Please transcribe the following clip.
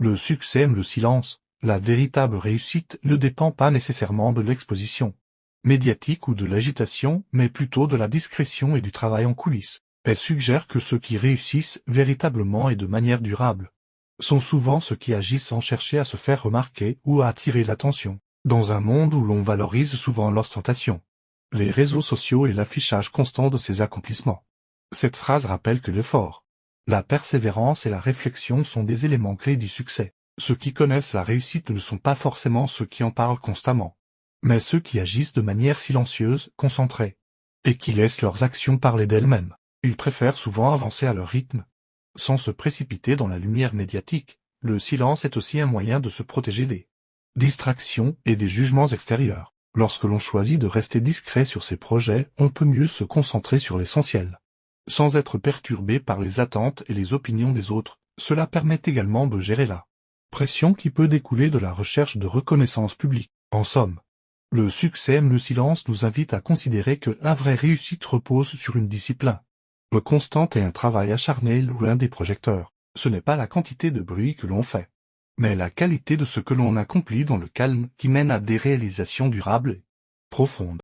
Le succès aime le silence. La véritable réussite ne dépend pas nécessairement de l'exposition médiatique ou de l'agitation, mais plutôt de la discrétion et du travail en coulisses. Elle suggère que ceux qui réussissent véritablement et de manière durable sont souvent ceux qui agissent sans chercher à se faire remarquer ou à attirer l'attention. Dans un monde où l'on valorise souvent l'ostentation, les réseaux sociaux et l'affichage constant de ses accomplissements, cette phrase rappelle que l'effort, la persévérance et la réflexion sont des éléments clés du succès. Ceux qui connaissent la réussite ne sont pas forcément ceux qui en parlent constamment, mais ceux qui agissent de manière silencieuse, concentrée, et qui laissent leurs actions parler d'elles-mêmes. Ils préfèrent souvent avancer à leur rythme, sans se précipiter dans la lumière médiatique. Le silence est aussi un moyen de se protéger des distractions et des jugements extérieurs. Lorsque l'on choisit de rester discret sur ses projets, on peut mieux se concentrer sur l'essentiel, sans être perturbé par les attentes et les opinions des autres. Cela permet également de gérer la pression qui peut découler de la recherche de reconnaissance publique. En somme, le succès aime le silence nous invite à considérer que la vraie réussite repose sur une discipline constante et un travail acharné loin des projecteurs. Ce n'est pas la quantité de bruit que l'on fait, mais la qualité de ce que l'on accomplit dans le calme qui mène à des réalisations durables et profondes.